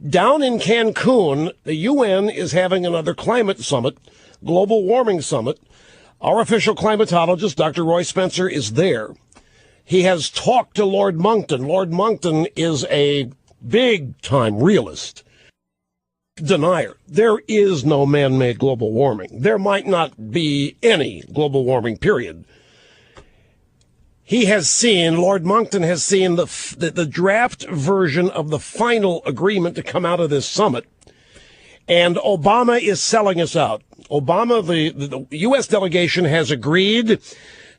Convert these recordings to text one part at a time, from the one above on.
Down in Cancun, the UN is having another climate summit, global warming summit. Our official climatologist, Dr. Roy Spencer, is there. He has talked to Lord Monckton. Lord Monckton is a big-time realist. Denier. There is no man-made global warming. There might not be any global warming, period. He has seen, Lord Monckton has seen the draft version of the final agreement to come out of this summit. And Obama is selling us out. Obama, the U.S. delegation has agreed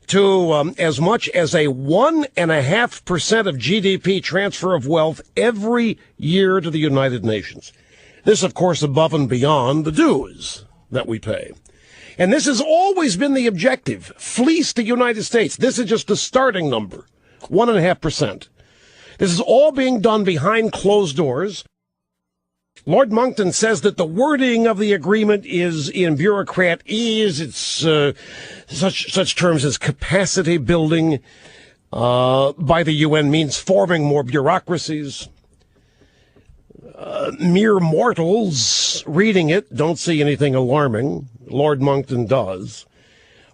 to as much as a 1.5% of GDP transfer of wealth every year to the United Nations. This, of course, above and beyond the dues that we pay. And this has always been the objective. Fleece the United States. This is just the starting number, 1.5%. This is all being done behind closed doors. Lord Monckton says that the wording of the agreement is in bureaucratese. It's such terms as capacity building by the UN means forming more bureaucracies. Mere mortals reading it don't see anything alarming. Lord Monckton does.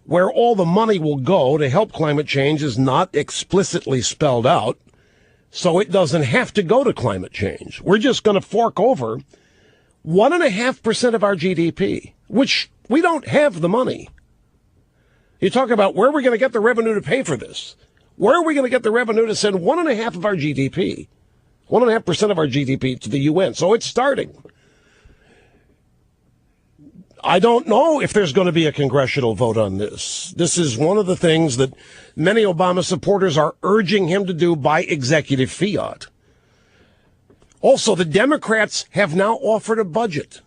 Where all the money will go to help climate change is not explicitly spelled out, so it doesn't have to go to climate change. We're just going to fork over 1.5% of our GDP, which we don't have the money. You talk about where are we going to get the revenue to pay for this? Where are we going to get the revenue to send 1.5% of our GDP? 1.5% of our GDP to the UN. So it's starting. I don't know if there's going to be a congressional vote on this. This is one of the things that many Obama supporters are urging him to do by executive fiat. Also, the Democrats have now offered a budget.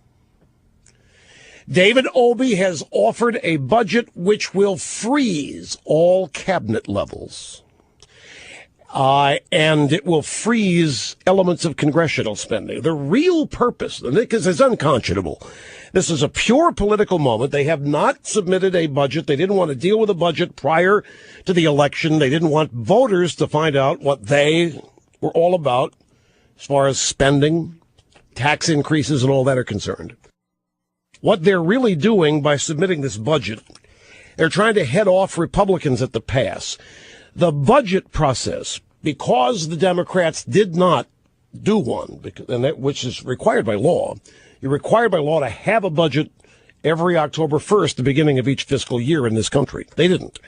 David Obey has offered a budget which will freeze all cabinet levels. And it will freeze elements of congressional spending. The real purpose, because it's unconscionable. This is a pure political moment. They have not submitted a budget. They didn't want to deal with a budget prior to the election. They didn't want voters to find out what they were all about as far as spending, tax increases, and all that are concerned. What they're really doing by submitting this budget, they're trying to head off Republicans at the pass. The budget process, because the Democrats did not do one, which is required by law, you're required by law to have a budget every October 1st, the beginning of each fiscal year in this country. They didn't.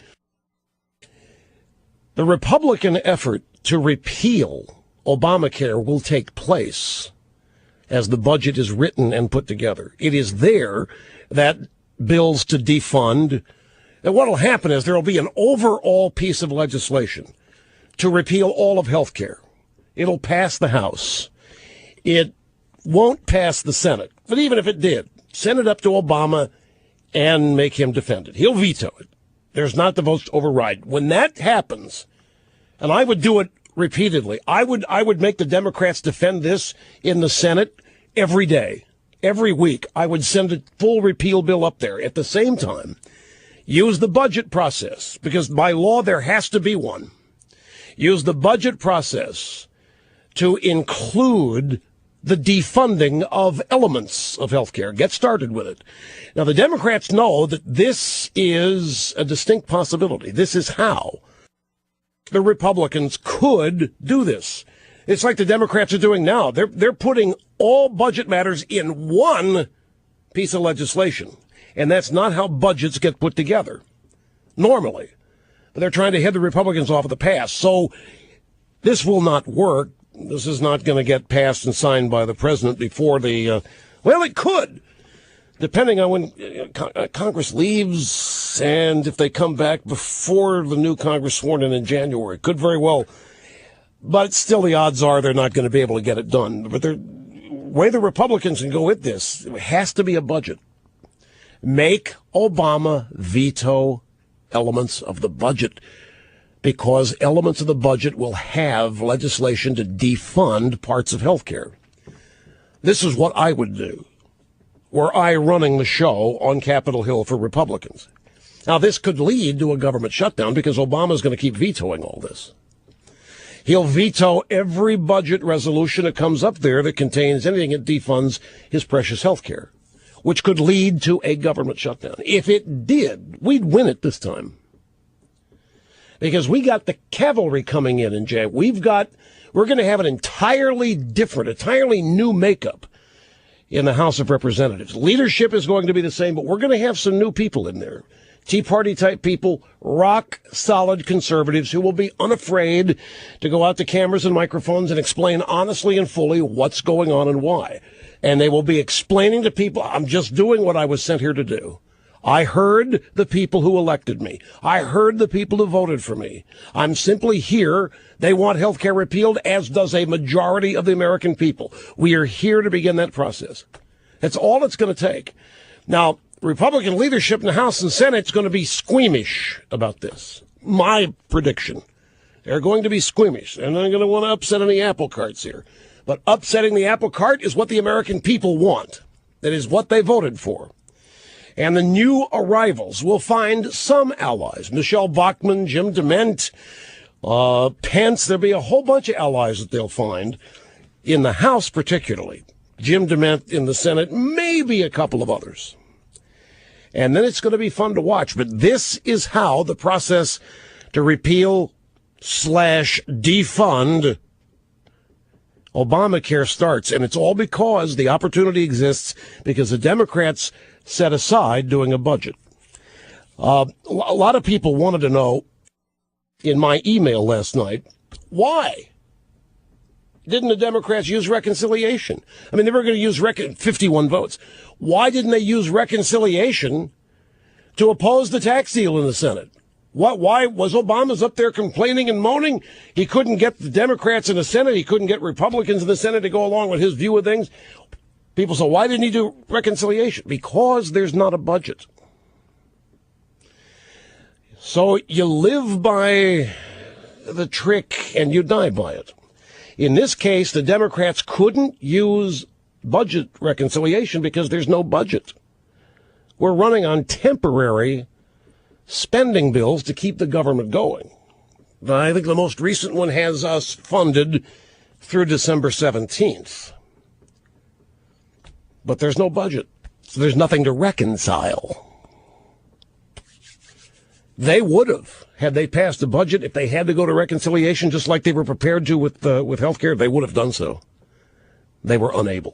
The Republican effort to repeal Obamacare will take place as the budget is written and put together. It is there that bills to defund. And what will happen is there will be an overall piece of legislation to repeal all of health care. It'll pass the House. It won't pass the Senate. But even if it did, send it up to Obama and make him defend it. He'll veto it. There's not the votes to override. When that happens, and I would do it repeatedly, I would make the Democrats defend this in the Senate every day, every week. I would send a full repeal bill up there. At the same time, use the budget process, because by law there has to be one. Use the budget process to include the defunding of elements of health care. Get started with it. Now, the Democrats know that this is a distinct possibility. This is how the Republicans could do this. It's like the Democrats are doing now. They're putting all budget matters in one piece of legislation. And that's not how budgets get put together, normally. But they're trying to head the Republicans off at the pass. So this will not work. This is not going to get passed and signed by the president before the, well, it could, depending on when Congress leaves and if they come back before the new Congress sworn in January. Could very well. But still, the odds are they're not going to be able to get it done. But the way the Republicans can go with this, it has to be a budget. Make Obama veto elements of the budget, because elements of the budget will have legislation to defund parts of health care. This is what I would do, were I running the show on Capitol Hill for Republicans. Now, this could lead to a government shutdown because Obama's going to keep vetoing all this. He'll veto every budget resolution that comes up there that contains anything that defunds his precious health care, which could lead to a government shutdown. If it did, we'd win it this time. Because we got the cavalry coming in January. We're going to have an entirely different, entirely new makeup in the House of Representatives. Leadership is going to be the same, but we're going to have some new people in there. Tea Party type people, rock solid conservatives who will be unafraid to go out to cameras and microphones and explain honestly and fully what's going on and why. And they will be explaining to people, I'm just doing what I was sent here to do. I heard the people who elected me. I heard the people who voted for me. I'm simply here. They want health care repealed, as does a majority of the American people. We are here to begin that process. That's all it's going to take. Now, Republican leadership in the House and Senate is going to be squeamish about this. My prediction. They're going to be squeamish. They're not going to want to upset any apple carts here. But upsetting the apple cart is what the American people want. That is what they voted for. And the new arrivals will find some allies. Michelle Bachmann, Jim DeMint, Pence. There'll be a whole bunch of allies that they'll find in the House particularly. Jim DeMint in the Senate, maybe a couple of others. And then it's going to be fun to watch. But this is how the process to repeal/defund Obamacare starts. And it's all because the opportunity exists because the Democrats set aside doing a budget. A lot of people wanted to know in my email last night, why didn't the Democrats use reconciliation? I mean, they were going to use 51 votes. Why didn't they use reconciliation to oppose the tax deal in the Senate? Why was Obama's up there complaining and moaning? He couldn't get the Democrats in the Senate. He couldn't get Republicans in the Senate to go along with his view of things. People say, why didn't he do reconciliation? Because there's not a budget. So you live by the trick and you die by it. In this case, the Democrats couldn't use budget reconciliation because there's no budget. We're running on temporary spending bills to keep the government going. I think the most recent one has us funded through December 17th. But there's no budget, so there's nothing to reconcile. They would have, had they passed a budget, if they had to go to reconciliation, just like they were prepared to with health care, they would have done so. They were unable.